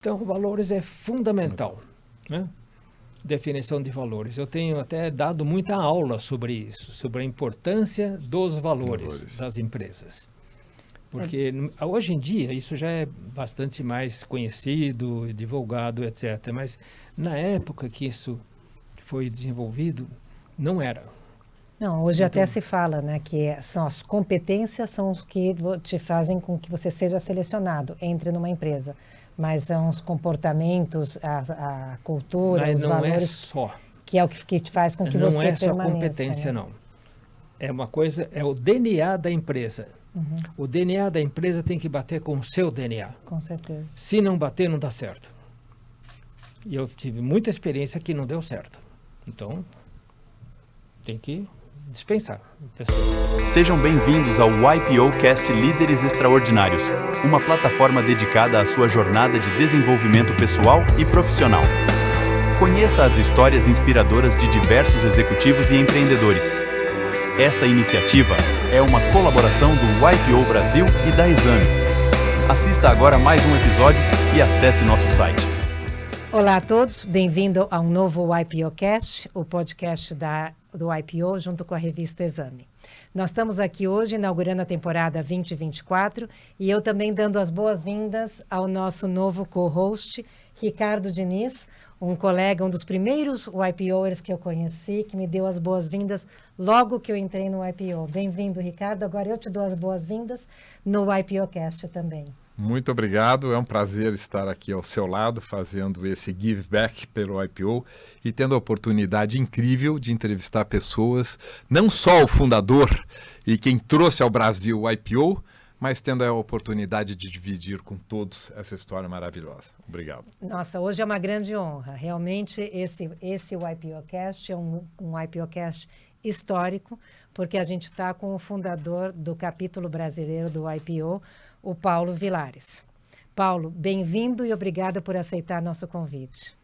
Então, valores é fundamental, né? Definição de valores. Eu tenho até dado muita aula sobre isso, sobre a importância dos valores das empresas. Porque hoje em dia isso já é bastante mais conhecido, divulgado, etc. Mas na época que isso foi desenvolvido, não era. Não, hoje até se fala, né, que são as competências são os que te fazem com que você seja selecionado, entre numa empresa. Mas são os comportamentos, a cultura, Mas os não valores, é só. que é o que te faz com que Não você é só permaneça. competência, né? não. É uma coisa, é o DNA da empresa. O DNA da empresa tem que bater com o seu DNA. Com certeza. Se não bater, não dá certo. E eu tive muita experiência que não deu certo. Então, tem que dispensar pessoas. Sejam bem-vindos ao YPOcast Líderes Extraordinários, uma plataforma dedicada à sua jornada de desenvolvimento pessoal e profissional. Conheça as histórias inspiradoras de diversos executivos e empreendedores. Esta iniciativa é uma colaboração do YPO Brasil e da Exame. Assista agora mais um episódio e acesse nosso site. Olá a todos, bem-vindo a um novo YPOcast, o podcast do YPO junto com a revista Exame. Nós estamos aqui hoje inaugurando a temporada 2024 e eu também dando as boas-vindas ao nosso novo co-host, Ricardo Diniz, um colega, um dos primeiros YPOers que eu conheci, que me deu as boas-vindas logo que eu entrei no YPO. Bem-vindo, Ricardo. Agora eu te dou as boas-vindas no YPOcast também. Muito obrigado, é um prazer estar aqui ao seu lado, fazendo esse give back pelo YPO e tendo a oportunidade incrível de entrevistar pessoas, não só o fundador e quem trouxe ao Brasil o YPO, mas tendo a oportunidade de dividir com todos essa história maravilhosa. Obrigado. Nossa, hoje é uma grande honra. Realmente, esse YPOcast é um YPOcast histórico, porque a gente está com o fundador do capítulo brasileiro do YPO, o Paulo Vilares. Paulo, bem-vindo e obrigada por aceitar nosso convite.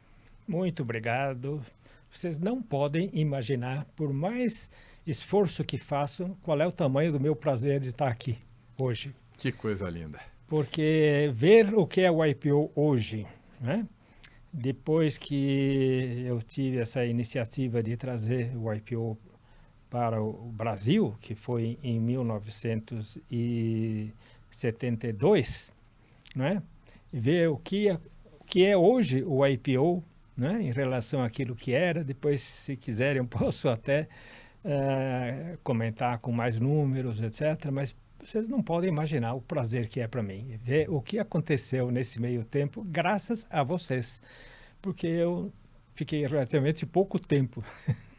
Muito obrigado. Vocês não podem imaginar, por mais esforço que façam, qual é o tamanho do meu prazer de estar aqui hoje. Que coisa linda. Porque ver o que é o YPO hoje, né? Depois que eu tive essa iniciativa de trazer o YPO para o Brasil, que foi em 1972, né? E ver o que é hoje o YPO, né? Em relação àquilo que era. Depois, se quiserem, eu posso até comentar com mais números, etc. Mas vocês não podem imaginar o prazer que é para mim ver o que aconteceu nesse meio tempo, graças a vocês. Porque eu fiquei relativamente pouco tempo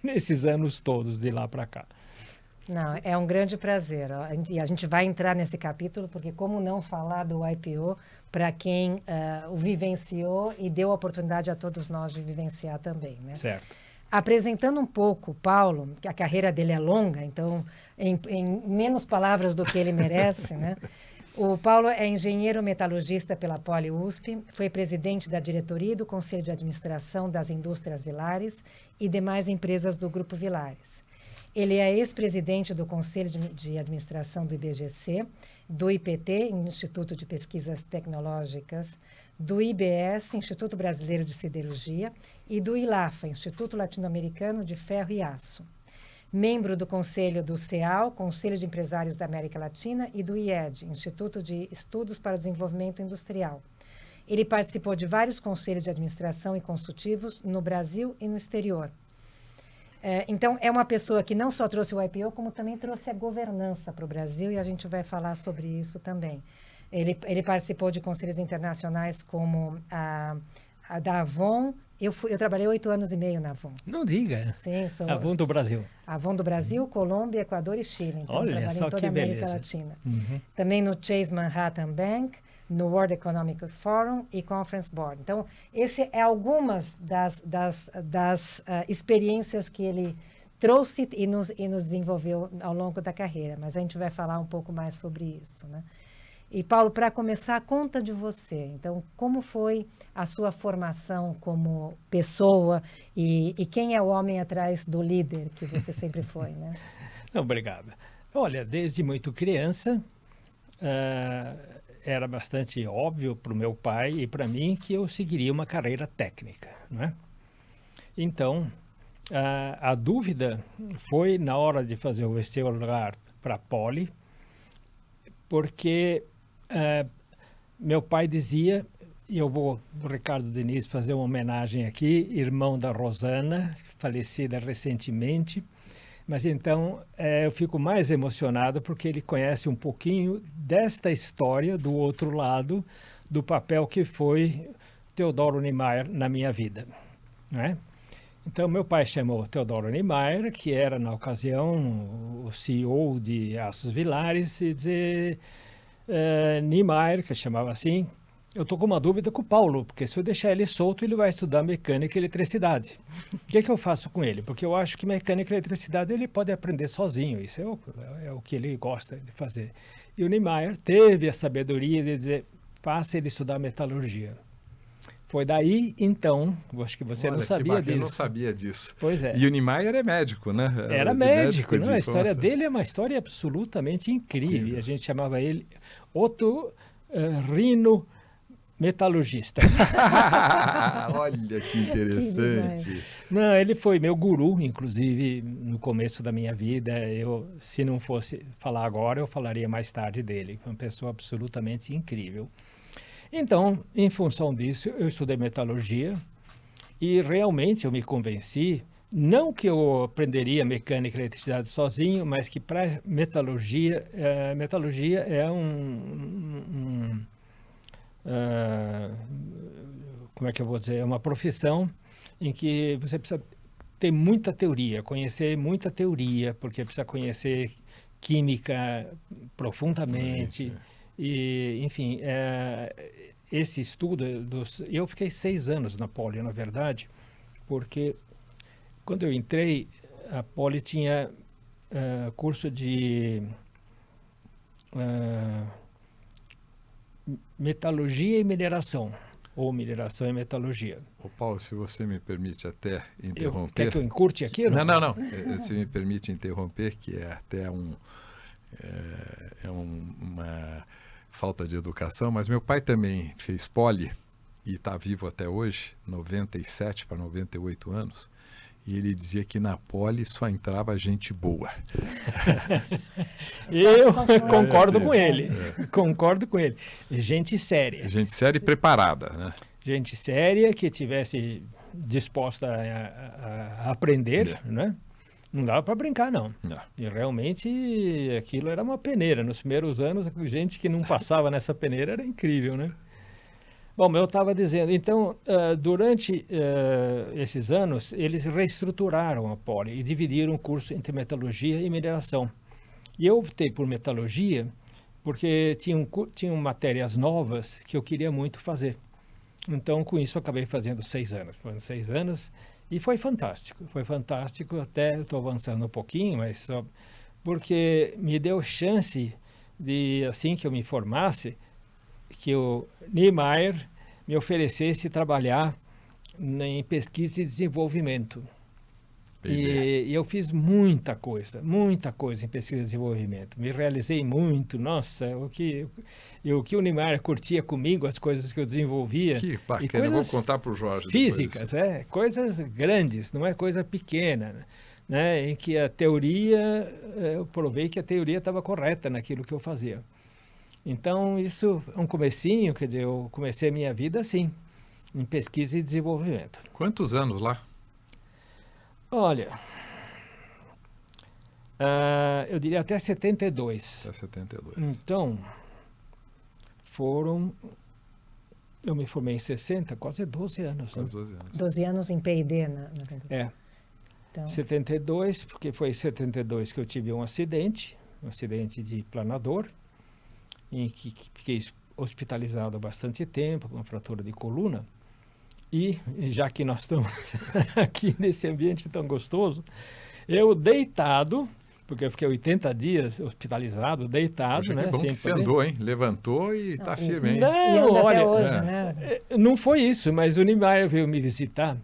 nesses anos todos, de lá para cá. Não, é um grande prazer. E a gente vai entrar nesse capítulo, porque como não falar do YPO para quem o vivenciou e deu a oportunidade a todos nós de vivenciar também, né? Certo. Apresentando um pouco o Paulo, que a carreira dele é longa, então, em menos palavras do que ele merece, né? O Paulo é engenheiro metalurgista pela Poli USP, foi presidente da diretoria e do Conselho de Administração das Indústrias Vilares e demais empresas do Grupo Vilares. Ele é ex-presidente do Conselho de Administração do IBGC, do IPT, Instituto de Pesquisas Tecnológicas, do IBS, Instituto Brasileiro de Siderurgia, e do ILAFA, Instituto Latino-Americano de Ferro e Aço. Membro do Conselho do CEAL, Conselho de Empresários da América Latina, e do IED, Instituto de Estudos para o Desenvolvimento Industrial. Ele participou de vários conselhos de administração e consultivos no Brasil e no exterior. Então, é uma pessoa que não só trouxe o YPO, como também trouxe a governança para o Brasil, e a gente vai falar sobre isso também. Ele participou de conselhos internacionais como a da Avon. Eu trabalhei 8 anos e meio na Avon. Não diga. Sim, sou Avon do Brasil. Avon do Brasil, Colômbia, Equador e Chile. Então, olha trabalhei só em toda que a América beleza. Latina. Uhum. Também no Chase Manhattan Bank, no World Economic Forum e Conference Board. Então, esse é algumas das experiências que ele trouxe e nos desenvolveu ao longo da carreira. Mas a gente vai falar um pouco mais sobre isso, né? E, Paulo, para começar, conta de você. Então, como foi a sua formação como pessoa e quem é o homem atrás do líder que você sempre foi, né? Obrigado. Olha, desde muito criança, era bastante óbvio para o meu pai e para mim que eu seguiria uma carreira técnica, não é? Então, a dúvida foi na hora de fazer o vestibular para a Poli, porque meu pai dizia, e eu vou, Ricardo Diniz, fazer uma homenagem aqui, irmão da Rosana, falecida recentemente, mas então eu fico mais emocionado porque ele conhece um pouquinho desta história do outro lado, do papel que foi Teodoro Niemeyer na minha vida, não é? Então, meu pai chamou Teodoro Niemeyer, que era, na ocasião, o CEO de Aços Vilares, e disse, Niemeyer, que chamava assim, eu estou com uma dúvida com o Paulo, porque se eu deixar ele solto, ele vai estudar mecânica e eletricidade. O que eu faço com ele? Porque eu acho que mecânica e eletricidade ele pode aprender sozinho, isso é o que ele gosta de fazer. E o Niemeyer teve a sabedoria de dizer, faça ele estudar metalurgia. Foi daí, então, acho que você não sabia disso. Eu não sabia disso. Pois é. E o Niemeyer é médico, né? Era médico, não? A história dele é uma história absolutamente incrível. A gente chamava ele otorrino metalurgista. Olha que interessante. Não, ele foi meu guru, inclusive, no começo da minha vida. Eu, se não fosse falar agora, eu falaria mais tarde dele. Foi uma pessoa absolutamente incrível. Então, em função disso, eu estudei metalurgia e realmente eu me convenci, não que eu aprenderia mecânica e eletricidade sozinho, mas que para metalurgia é como é que eu vou dizer, é uma profissão em que você precisa ter muita teoria, conhecer muita teoria, porque precisa conhecer química profundamente. E, enfim, esse estudo, eu fiquei 6 anos na Poli, na verdade, porque quando eu entrei, a Poli tinha curso de metalurgia e mineração, ou mineração e metalurgia. Ô Paulo, se você me permite até interromper... Quer que eu encurte aqui? Não. Se me permite interromper, que é até uma falta de educação, mas meu pai também fez Poli e está vivo até hoje, 97 para 98 anos, e ele dizia que na Poli só entrava gente boa. Eu concordo com ele, concordo com ele. Gente séria. Gente séria e preparada, né? Gente séria que tivesse disposta a aprender, né? Não dava para brincar, não. E realmente aquilo era uma peneira. Nos primeiros anos, a gente que não passava nessa peneira era incrível, né? Bom, eu estava dizendo, então, durante esses anos, eles reestruturaram a Poli e dividiram o curso entre metalurgia e mineração. E eu optei por metalurgia porque tinham matérias novas que eu queria muito fazer. Então, com isso, eu acabei fazendo 6 anos. Foram 6 anos. E foi fantástico, até estou avançando um pouquinho, mas só porque me deu chance de, assim que eu me formasse, que o Niemeyer me oferecesse trabalhar em pesquisa e desenvolvimento. E eu fiz muita coisa em pesquisa e desenvolvimento. Me realizei muito, nossa, o que o Niemeyer curtia comigo, as coisas que eu desenvolvia. Que bacana, eu vou contar para o Jorge físicas, coisas grandes, não é coisa pequena, né? Em que a teoria, eu provei que a teoria estava correta naquilo que eu fazia. Então, isso é um comecinho, quer dizer, eu comecei a minha vida assim, em pesquisa e desenvolvimento. Quantos anos lá? Olha, eu diria até 72. Até 72. Então, eu me formei em 60, quase 12 anos. Quase 12 anos. 12 anos em P&D, na Então. 72, porque foi em 72 que eu tive um acidente de planador, em que fiquei hospitalizado há bastante tempo, com uma fratura de coluna. E, já que nós estamos aqui nesse ambiente tão gostoso, eu deitado, porque eu fiquei 80 dias hospitalizado, deitado, Poxa, né? Que bom que você andou, hein? Levantou e está firme, hein? Não, olha, hoje, né? Não foi isso, mas o Niemeyer veio me visitar.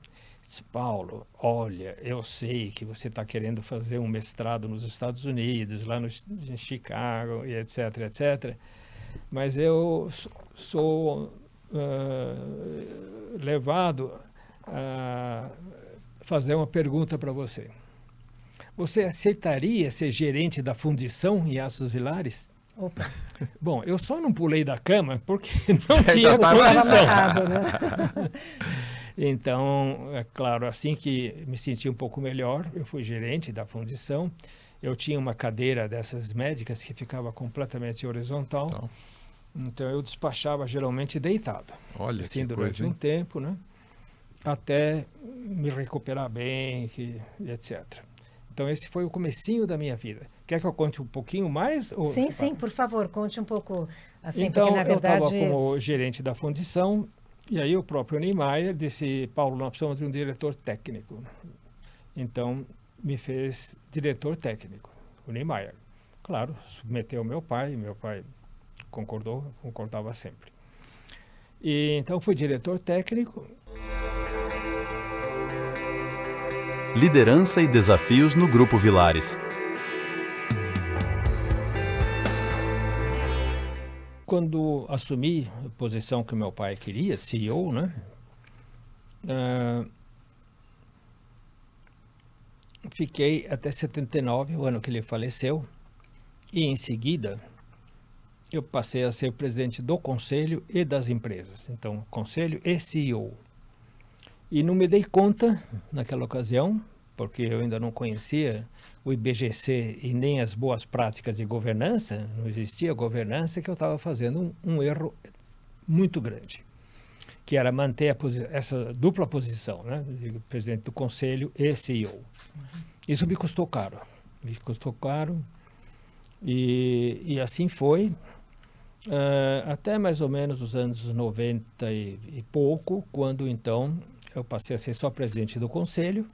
Disse, Paulo, olha, eu sei que você está querendo fazer um mestrado nos Estados Unidos, lá em Chicago, e etc, etc. mas eu sou levado a fazer uma pergunta para você. Você aceitaria ser gerente da fundição em Aços Vilares? Opa. Bom, eu só não pulei da cama porque não tinha condição. Né? Então, é claro, assim que me senti um pouco melhor, eu fui gerente da fundição. Eu tinha uma cadeira dessas médicas que ficava completamente horizontal. Então, eu despachava geralmente deitado. Olha, assim, que durante coisa, um tempo, né? Até me recuperar bem, etc. Então, esse foi o comecinho da minha vida. Quer que eu conte um pouquinho mais? Ou... Sim, por favor, conte um pouco. Assim, então, porque, na verdade... eu estava como gerente da fundição, e aí o próprio Niemeyer disse, Paulo, nós precisamos de um diretor técnico. Então, me fez diretor técnico, o Niemeyer. Claro, submeteu ao meu pai concordava sempre. E então, fui diretor técnico. Liderança e desafios no Grupo Vilares. Quando assumi a posição que meu pai queria, CEO, né? Fiquei até 79, o ano que ele faleceu, e em seguida eu passei a ser presidente do conselho e das empresas. Então, conselho e CEO. E não me dei conta naquela ocasião, porque eu ainda não conhecia o IBGC e nem as boas práticas de governança, não existia governança, que eu estava fazendo um erro muito grande, que era manter essa dupla posição, né, de presidente do conselho e CEO. Isso me custou caro, e assim foi, até mais ou menos os anos 90 e pouco, quando então eu passei a ser só presidente do conselho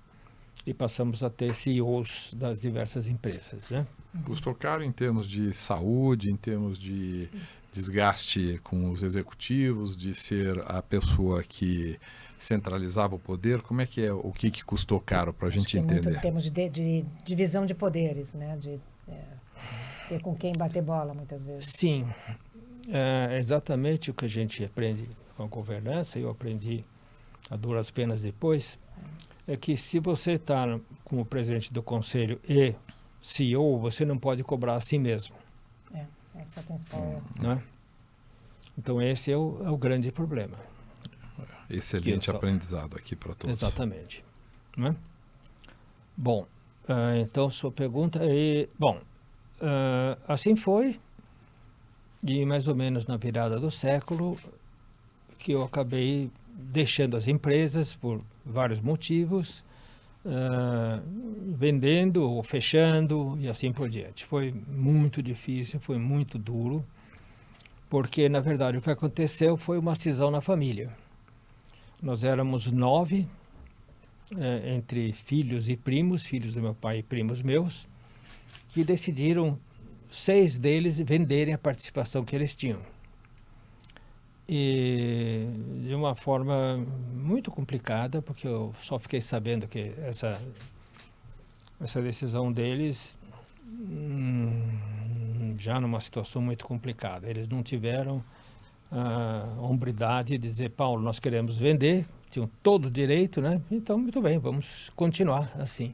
e passamos a ter CEOs das diversas empresas, né? Custou caro em termos de saúde, em termos de desgaste com os executivos, de ser a pessoa que centralizava o poder. Como é que é, o que custou caro para a gente entender? Muito em termos de divisão de poderes, né? De ter com quem bater bola, muitas vezes. Sim, é exatamente o que a gente aprende com a governança, eu aprendi a duras penas depois, é que se você está como presidente do conselho e CEO, você não pode cobrar a si mesmo. Essa é a principal. Né? Então esse é o grande problema. Excelente aprendizado aqui para todos. Exatamente. Né? Bom, então sua pergunta é... Bom, assim foi, e mais ou menos na virada do século, que eu acabei deixando as empresas por vários motivos, vendendo ou fechando e assim por diante. Foi muito difícil, foi muito duro, porque na verdade o que aconteceu foi uma cisão na família. Nós éramos 9, entre filhos e primos, filhos do meu pai e primos meus, que decidiram 6 deles venderem a participação que eles tinham. E de uma forma muito complicada, porque eu só fiquei sabendo que essa decisão deles já numa situação muito complicada. Eles não tiveram a hombridade de dizer, Paulo, nós queremos vender, tinham todo o direito, né? Então, muito bem, vamos continuar assim.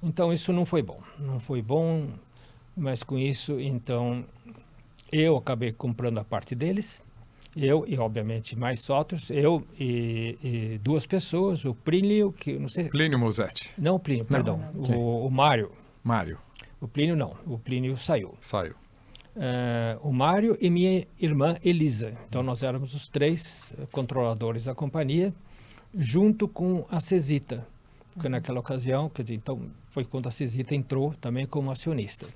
Então, isso não foi bom, mas com isso, então, eu acabei comprando a parte deles. Eu e, obviamente, mais sócios, eu e 2 pessoas, o Plínio, que não sei... Plínio Musetti. Não o Plínio, perdão, o Mário. O Plínio não, o Plínio saiu. O Mário e minha irmã Elisa. Então, nós éramos os 3 controladores da companhia, junto com a Cesita, porque naquela ocasião, quer dizer, então, foi quando a Cesita entrou também como acionista.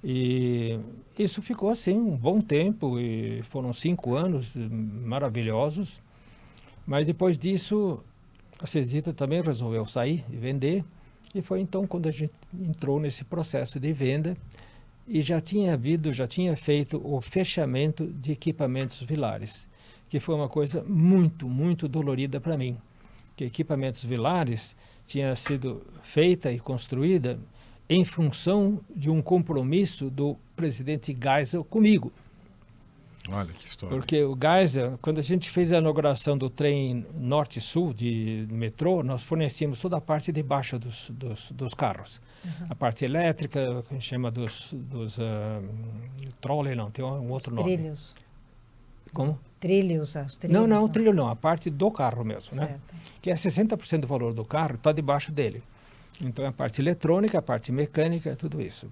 E isso ficou assim um bom tempo, e foram 5 anos maravilhosos, mas depois disso a Cesita também resolveu sair e vender, e foi então quando a gente entrou nesse processo de venda e já tinha feito o fechamento de Equipamentos Vilares, que foi uma coisa muito, muito dolorida para mim, que Equipamentos Vilares tinha sido feita e construída em função de um compromisso do presidente Geisel comigo. Olha que história. Porque o Geisel, quando a gente fez a inauguração do trem norte-sul de metrô, nós fornecíamos toda a parte de baixo dos carros. A parte elétrica, que a gente chama dos trolley, não, tem um outro nome. Trilhos. Como? Trilhos, os trilhos. Não, trilho não, a parte do carro mesmo, né? Certo. Que é 60% do valor do carro, está debaixo dele. Então, a parte eletrônica, a parte mecânica, tudo isso.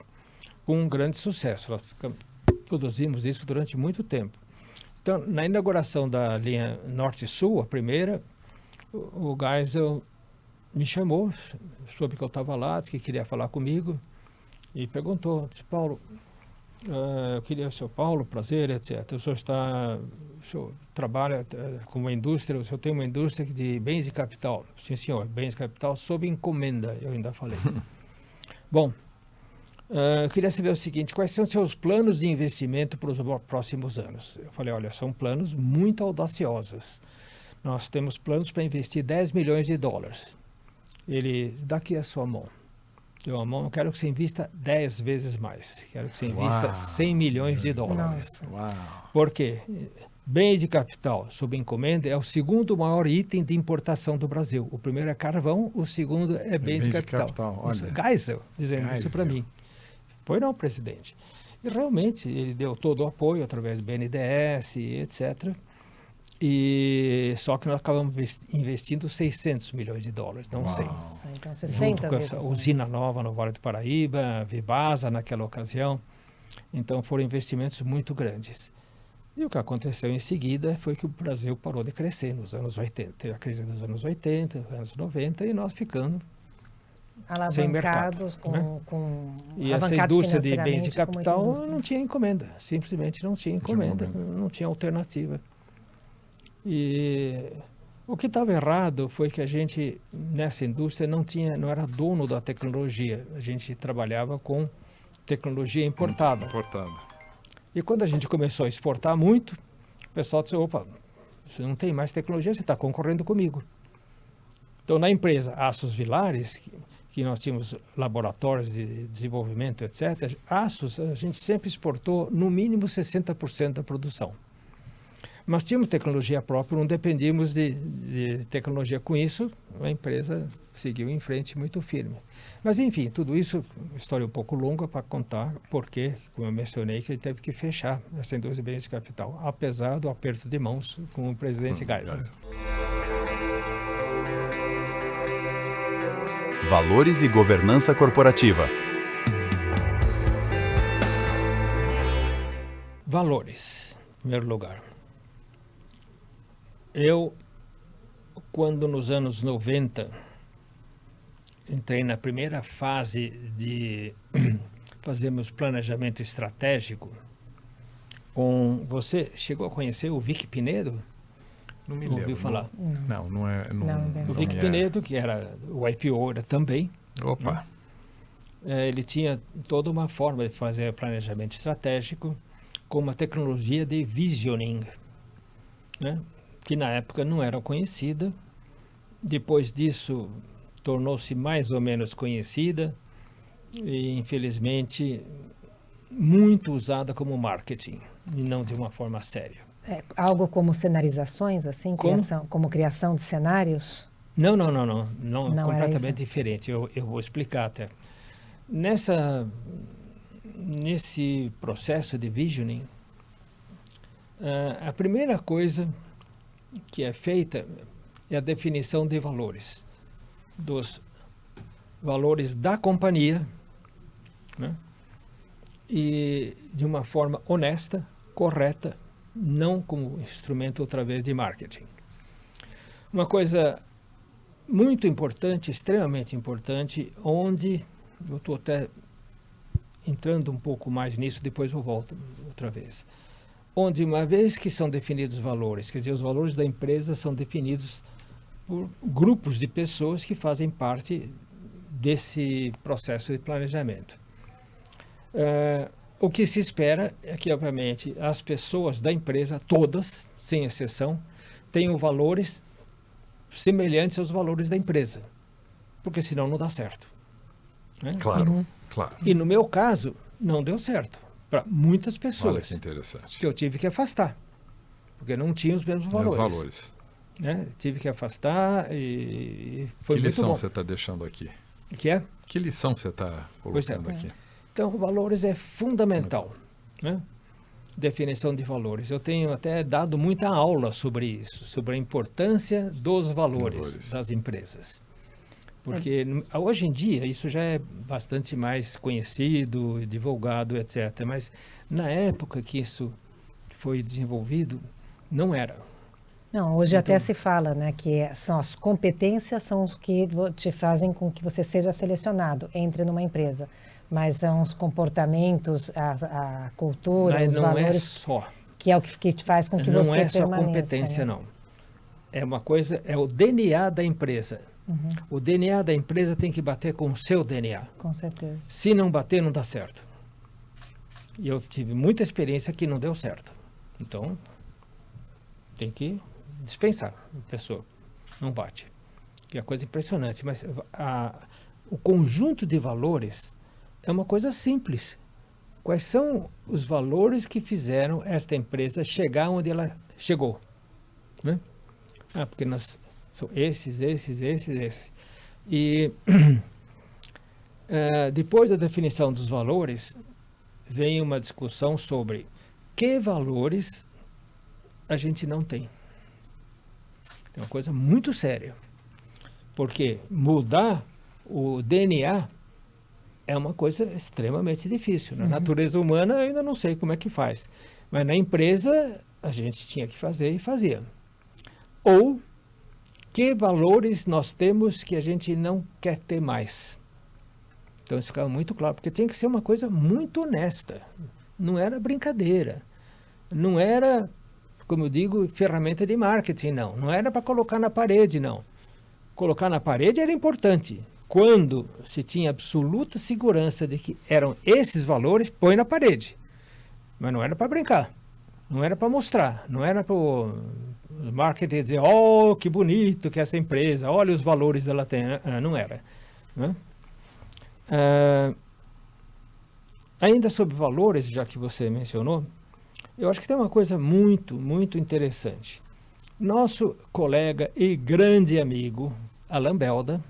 Com um grande sucesso. Nós produzimos isso durante muito tempo. Então, na inauguração da linha Norte-Sul, a primeira, o Geisel me chamou, soube que eu estava lá, disse que queria falar comigo, e perguntou, disse, Paulo, eu queria o senhor Paulo, prazer, etc. O senhor trabalha com uma indústria, o senhor tem uma indústria de bens de capital. Sim, senhor, bens de capital sob encomenda, eu ainda falei. Bom, eu queria saber o seguinte, quais são os seus planos de investimento para os próximos anos? Eu falei, olha, são planos muito audaciosos. Nós temos planos para investir 10 milhões de dólares. Ele, daqui a sua mão. Eu não quero que você invista 10 vezes mais. Quero que você invista 100 milhões de dólares. Nossa. Uau. Por quê? Bens de capital sob encomenda é o segundo maior item de importação do Brasil. O primeiro é carvão, o segundo é bens de capital. Olha. Geisel dizendo isso para mim. Pois não, presidente. E realmente ele deu todo o apoio através do BNDES, etc. E só que nós acabamos investindo 600 milhões de dólares, não 100. Nossa, então Junto 60 com vezes essa mais. usina nova no Vale do Paraíba, Vibasa naquela ocasião. Então foram investimentos muito grandes. E o que aconteceu em seguida foi que o Brasil parou de crescer nos anos 80. Teve a crise dos anos 80, anos 90 e nós ficando sem mercado. Alavancados Né? com E essa alavancados indústria de bens de financeiramente, com muita capital indústria. não tinha encomenda, simplesmente não tinha encomenda, não tinha alternativa. E o que estava errado foi que a gente, nessa indústria, não era dono da tecnologia. A gente trabalhava com tecnologia importada. E quando a gente começou a exportar muito, o pessoal disse, opa, você não tem mais tecnologia, você está concorrendo comigo. Então, na empresa Aços Vilares, que nós tínhamos laboratórios de desenvolvimento, etc., aços, a gente sempre exportou no mínimo 60% da produção. Mas tínhamos tecnologia própria, não dependíamos de tecnologia. Com isso, a empresa seguiu em frente muito firme. Mas, enfim, tudo isso, uma história um pouco longa para contar porque, como eu mencionei, que ele teve que fechar essa indústria de bens de capital, apesar do aperto de mãos com o presidente Geisel. Valores e governança corporativa. Valores, em primeiro lugar. Eu, quando nos anos 90, entrei na primeira fase de fazermos planejamento estratégico, você chegou a conhecer o Vic Pinedo? Não me Ouviu lembro. falar? Não é. O Vic Pinedo, que era o IPO, era também. Opa. Ele tinha toda uma forma de fazer planejamento estratégico com uma tecnologia de visioning, né? Que na época não era conhecida. Depois disso, tornou-se mais ou menos conhecida e, infelizmente, muito usada como marketing e não de uma forma séria. Algo como cenarizações, assim, como criação de cenários? Não, completamente diferente. Eu vou explicar até. Nesse processo de visioning, a primeira coisa que é feita é a definição de valores, dos valores da companhia, né? E de uma forma honesta, correta, não como instrumento outra vez de marketing. Uma coisa muito importante, extremamente importante, onde eu estou até entrando um pouco mais nisso, depois eu volto outra vez. Onde, uma vez que são definidos os valores, quer dizer, os valores da empresa são definidos por grupos de pessoas que fazem parte desse processo de planejamento. O que se espera é que, obviamente, as pessoas da empresa, todas, sem exceção, tenham valores semelhantes aos valores da empresa, porque senão não dá certo. Né? Claro, claro. E no meu caso, não deu certo. para muitas Olha pessoas. que interessante. Que eu tive que afastar, porque não tinha os mesmos valores. Os valores. Né? Tive que afastar e foi Que muito lição bom. você está deixando aqui? Que é? Que lição você está colocando aqui? Então, valores é fundamental. Né? Definição de valores. Eu tenho até dado muita aula sobre isso, sobre a importância dos valores das empresas. Porque hoje em dia isso já é bastante mais conhecido, divulgado, etc. Mas na época que isso foi desenvolvido, não era. Não, hoje até se fala, né, que são as competências são os que te fazem com que você seja selecionado, entre numa empresa. Mas são os comportamentos, a cultura, Mas os não valores, é só. que é o que te faz com que Não você é só permaneça. competência, né? não. É uma coisa, é o DNA da empresa. O DNA da empresa tem que bater com o seu DNA. Com certeza. Se não bater, não dá certo. E eu tive muita experiência que não deu certo. Então, tem que dispensar a pessoa. Não bate. Que é coisa impressionante. Mas o conjunto de valores é uma coisa simples. Quais são os valores que fizeram esta empresa chegar onde ela chegou? Né? Porque são esses. E depois da definição dos valores, vem uma discussão sobre que valores a gente não tem. É uma coisa muito séria. Porque mudar o DNA é uma coisa extremamente difícil. Na natureza humana, eu ainda não sei como é que faz. Mas na empresa, a gente tinha que fazer e fazia. Ou que valores nós temos que a gente não quer ter mais. Então isso ficava muito claro, porque tinha que ser uma coisa muito honesta. Não era brincadeira. Não era, como eu digo, ferramenta de marketing, não. Não era para colocar na parede, não. Colocar na parede era importante. Quando se tinha absoluta segurança de que eram esses valores, põe na parede. Mas não era para brincar. Não era para mostrar. Não era para o marketing dizer, oh, que bonito que essa empresa, olha os valores dela tem. Não era. Né? Ainda sobre valores, já que você mencionou, eu acho que tem uma coisa muito, muito interessante. Nosso colega e grande amigo, Alan Belda,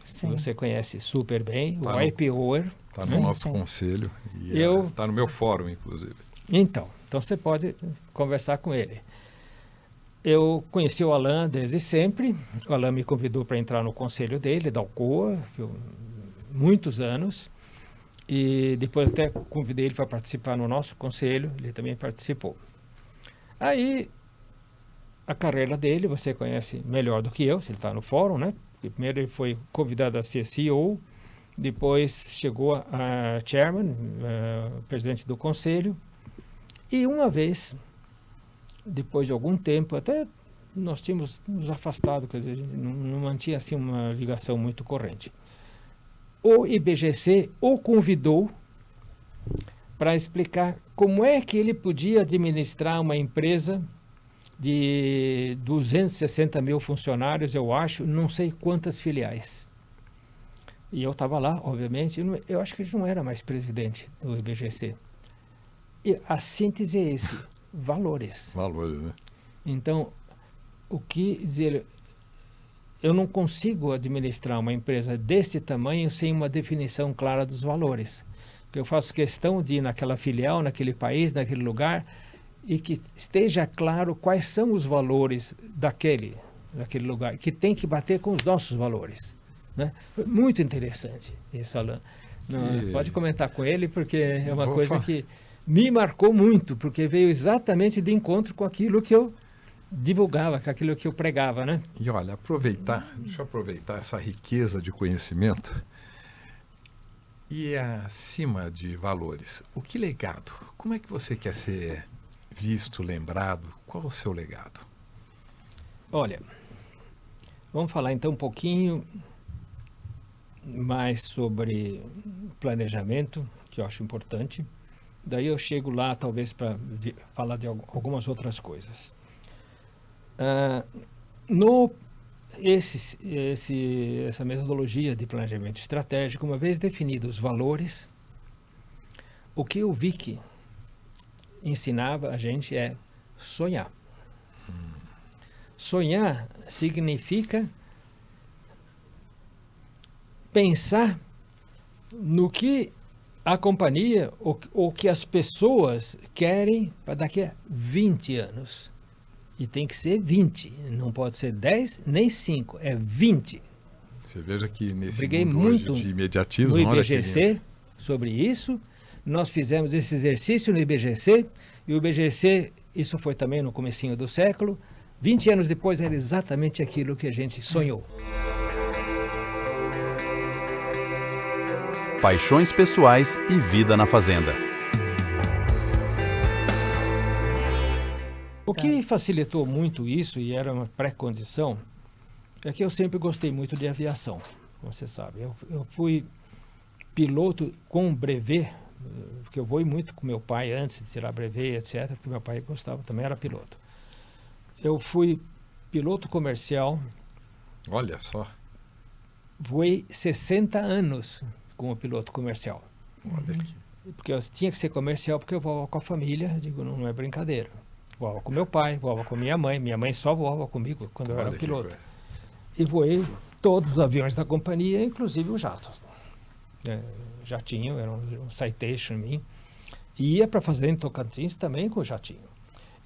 que você conhece super bem, o IPOer. Está no nosso conselho e está no meu fórum, inclusive. Então você pode conversar com ele. Eu conheci o Alan desde sempre. O Alan me convidou para entrar no conselho dele, da Alcoa, muitos anos. E depois até convidei ele para participar no nosso conselho, ele também participou. Aí, a carreira dele, você conhece melhor do que eu, se ele está no fórum, né? Porque primeiro ele foi convidado a ser CEO, depois chegou a chairman, presidente do conselho, e uma vez, depois de algum tempo, até nós tínhamos nos afastado, quer dizer, a gente não mantinha assim uma ligação muito corrente. O IBGC o convidou para explicar como é que ele podia administrar uma empresa de 260 mil funcionários, eu acho, não sei quantas filiais. E eu estava lá, obviamente, eu acho que ele não era mais presidente do IBGC. E a síntese é esse, valores. Valores, né? Então, o que dizer... Eu não consigo administrar uma empresa desse tamanho sem uma definição clara dos valores. Eu faço questão de ir naquela filial, naquele país, naquele lugar, e que esteja claro quais são os valores daquele lugar, que tem que bater com os nossos valores. Né? Muito interessante isso, Alan. Pode comentar com ele, porque é uma coisa que me marcou muito, porque veio exatamente de encontro com aquilo que eu divulgava, com aquilo que eu pregava, né? E olha, deixa eu aproveitar essa riqueza de conhecimento e acima de valores, o que legado? Como é que você quer ser visto, lembrado? Qual o seu legado? Olha, vamos falar então um pouquinho mais sobre planejamento, que eu acho importante. Daí eu chego lá, talvez, para falar de algumas outras coisas. Essa metodologia de planejamento estratégico, uma vez definidos os valores, o que o Vicky ensinava a gente é sonhar. Sonhar significa pensar no que a companhia ou que as pessoas querem para daqui a 20 anos. E tem que ser 20, não pode ser 10 nem 5, é 20. Você veja que nesse Briguei mundo muito hoje de imediatismo, no olha que IBGC lindo. sobre isso. Nós fizemos esse exercício no IBGC, e o IBGC, isso foi também no comecinho do século, 20 anos depois era exatamente aquilo que a gente sonhou. Paixões pessoais e vida na fazenda. O que facilitou muito isso, e era uma pré-condição, é que eu sempre gostei muito de aviação, como você sabe. Eu fui piloto com brevet, porque eu voei muito com meu pai antes de tirar brevet, etc., porque meu pai gostava, também era piloto. Eu fui piloto comercial, Olha só. voei 60 anos como piloto comercial. Olha aqui. Porque eu tinha que ser comercial porque eu voava com a família, digo, não é brincadeira. Voava com meu pai, voava com minha mãe só voava comigo quando eu era Olha que piloto. coisa. E voei todos os aviões da companhia, inclusive os jatos. Jatinho, era um Citation mim. E ia para fazenda em Tocantins também com o jatinho.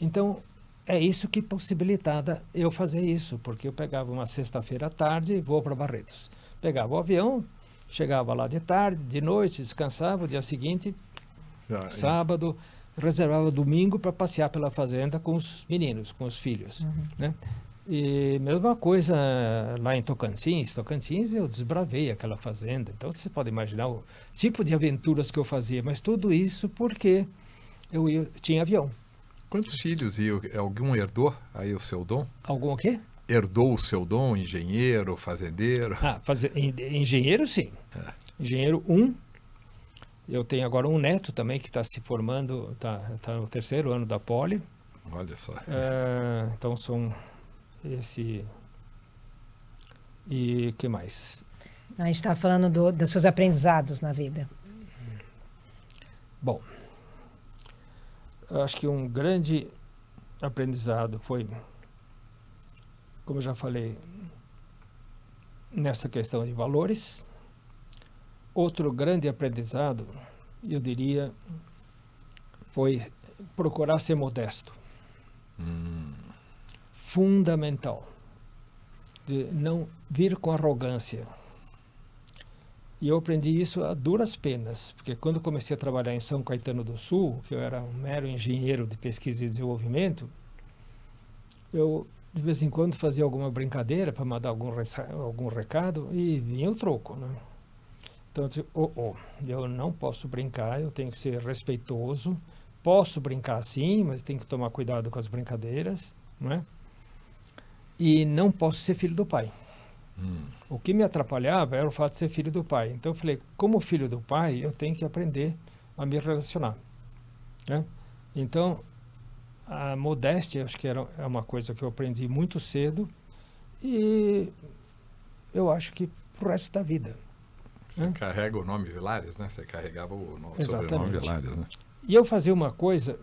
Então, é isso que possibilitava eu fazer isso, porque eu pegava uma sexta-feira à tarde e vou para Barretos. Pegava o avião, chegava lá de tarde, de noite, descansava, o dia seguinte, sábado, reservava domingo para passear pela fazenda com os meninos, com os filhos, né? E mesma coisa lá em Tocantins. Tocantins eu desbravei aquela fazenda. Então você pode imaginar o tipo de aventuras que eu fazia, mas tudo isso porque tinha avião. Quantos filhos e algum herdou aí o seu dom? Algum o quê? Herdou o seu dom, engenheiro, fazendeiro? Engenheiro, sim. Engenheiro 1. Eu tenho agora um neto também que está se formando, está no 3º ano da Poli. Olha só. Então são esse... E o que mais? A gente estava falando dos seus aprendizados na vida. Bom, acho que um grande aprendizado foi, como eu já falei, nessa questão de valores. Outro grande aprendizado, eu diria, foi procurar ser modesto. Fundamental. De não vir com arrogância. E eu aprendi isso a duras penas, porque quando comecei a trabalhar em São Caetano do Sul, que eu era um mero engenheiro de pesquisa e desenvolvimento, eu de vez em quando fazia alguma brincadeira para mandar algum recado e vinha o troco, né? Então eu disse, eu não posso brincar, eu tenho que ser respeitoso, posso brincar sim, mas tenho que tomar cuidado com as brincadeiras, não é? E não posso ser filho do pai. O que me atrapalhava era o fato de ser filho do pai. Então eu falei, como filho do pai, eu tenho que aprender a me relacionar, né? Então, a modéstia, acho que é uma coisa que eu aprendi muito cedo e eu acho que pro resto da vida. Você carrega o nome Vilares, né? Você carregava o Exatamente. Sobrenome Vilares, né? E eu fazia uma coisa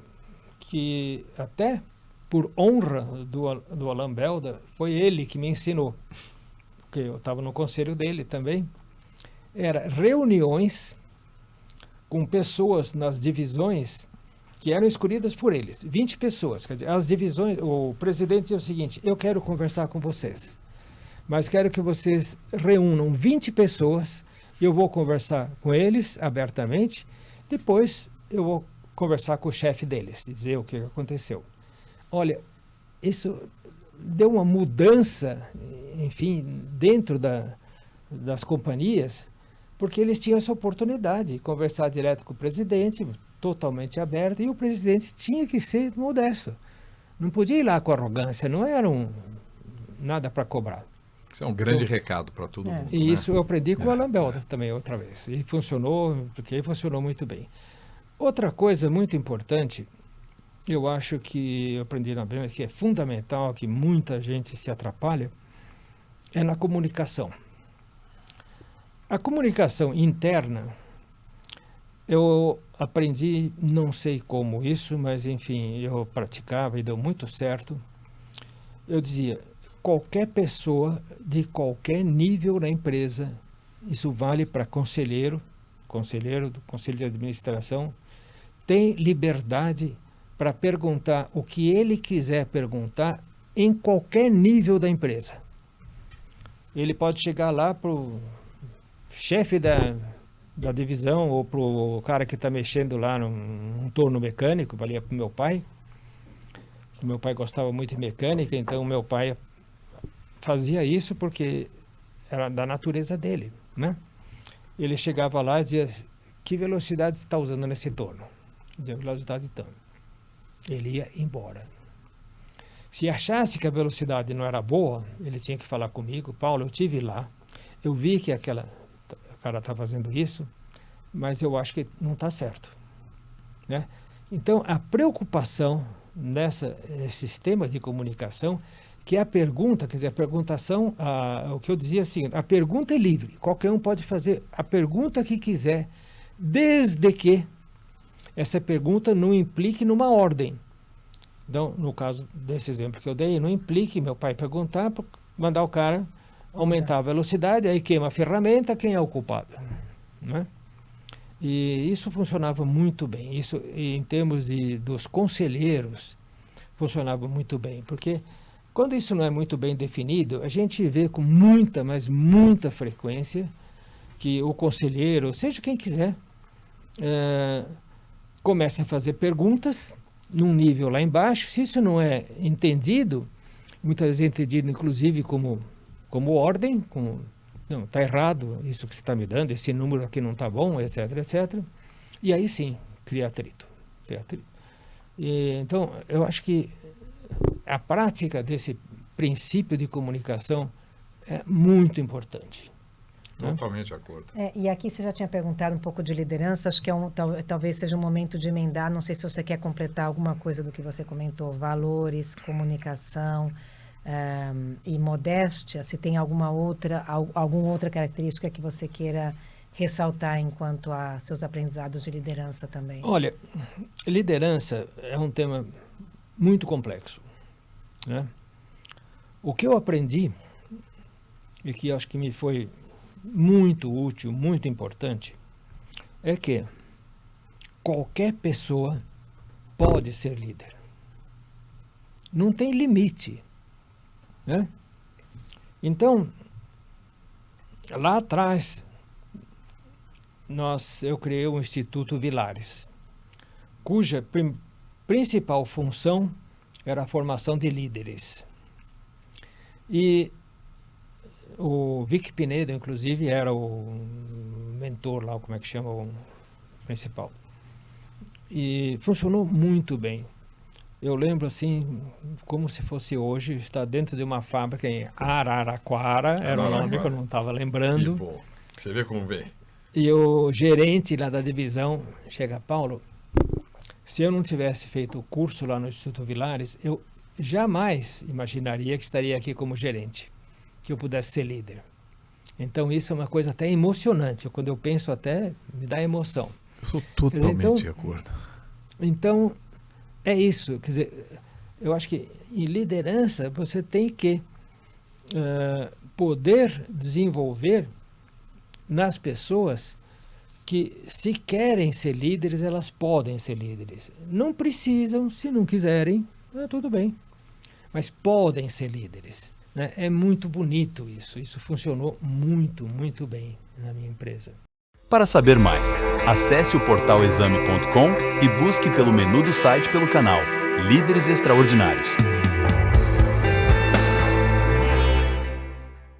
que até por honra do Alain Belda, foi ele que me ensinou, porque eu estava no conselho dele também. Era reuniões com pessoas nas divisões que eram escolhidas por eles, 20 pessoas. Quer dizer, as divisões, o presidente dizia o seguinte, eu quero conversar com vocês, mas quero que vocês reúnam 20 pessoas, eu vou conversar com eles abertamente, depois eu vou conversar com o chefe deles, dizer o que aconteceu. Olha, isso deu uma mudança, enfim, dentro das companhias, porque eles tinham essa oportunidade de conversar direto com o presidente, totalmente aberto, e o presidente tinha que ser modesto. Não podia ir lá com arrogância, não era nada para cobrar. Isso é um grande recado para todo mundo. E né? isso eu aprendi com o Alain Belda também outra vez. E funcionou, porque funcionou muito bem. Outra coisa muito importante, eu acho que eu aprendi na Bíblia, que é fundamental, que muita gente se atrapalha, é na comunicação. A comunicação interna, eu aprendi, não sei como isso, mas enfim, eu praticava e deu muito certo. Eu dizia, qualquer pessoa de qualquer nível na empresa, isso vale para conselheiro do conselho de administração, tem liberdade para perguntar o que ele quiser perguntar em qualquer nível da empresa. Ele pode chegar lá para o chefe da divisão ou para o cara que está mexendo lá num torno mecânico, valia para o meu pai. Meu pai gostava muito de mecânica, então meu pai fazia isso porque era da natureza dele, né? Ele chegava lá e dizia, que velocidade você está usando nesse torno? Dizia, velocidade tanto. Ele ia embora. Se achasse que a velocidade não era boa, ele tinha que falar comigo, Paulo, eu estive lá, eu vi que o cara está fazendo isso, mas eu acho que não está certo, né? Então, a preocupação nesse sistema de comunicação, que é a pergunta, quer dizer, a perguntação, o que eu dizia assim, a pergunta é livre, qualquer um pode fazer a pergunta que quiser, desde que essa pergunta não implique numa ordem. Então, no caso desse exemplo que eu dei, não implique meu pai perguntar, mandar o cara aumentar a velocidade, aí queima a ferramenta, quem é o culpado, né? E isso funcionava muito bem. Isso, em termos dos conselheiros, funcionava muito bem, porque quando isso não é muito bem definido, a gente vê com muita, mas muita frequência que o conselheiro, seja quem quiser, começa a fazer perguntas num nível lá embaixo. Se isso não é entendido, muitas vezes é entendido inclusive como ordem, não, está errado isso que você está me dando, esse número aqui não está bom, etc, etc. E aí sim, cria atrito. Então, eu acho que a prática desse princípio de comunicação é muito importante. Totalmente de acordo. E aqui você já tinha perguntado um pouco de liderança, acho que talvez seja um momento de emendar, não sei se você quer completar alguma coisa do que você comentou, valores, comunicação e modéstia, se tem alguma outra característica que você queira ressaltar enquanto a seus aprendizados de liderança também. Olha, liderança é um tema muito complexo, né? O que eu aprendi, e que acho que me foi muito útil, muito importante, é que qualquer pessoa pode ser líder. Não tem limite, né? Então, lá atrás, eu criei o Instituto Vilares, cuja principal função era a formação de líderes. E o Vic Pinedo, inclusive, era o mentor lá, como é que chama, o principal. E funcionou muito bem. Eu lembro, assim, como se fosse hoje, estar dentro de uma fábrica em Araraquara, era o nome que eu não estava lembrando. Que bom. Você vê como vem. E o gerente lá da divisão chega, Paulo, se eu não tivesse feito o curso lá no Instituto Vilares, eu jamais imaginaria que estaria aqui como gerente, que eu pudesse ser líder. Então isso é uma coisa até emocionante, quando eu penso até me dá emoção. Eu sou totalmente de acordo. Então é isso, quer dizer, eu acho que em liderança você tem que poder desenvolver nas pessoas que, se querem ser líderes, elas podem ser líderes. Não precisam, se não quiserem, tudo bem, mas podem ser líderes, né? É muito bonito isso. Isso funcionou muito, muito bem na minha empresa. Para saber mais, acesse o portal exame.com e busque pelo menu do site pelo canal Líderes Extraordinários.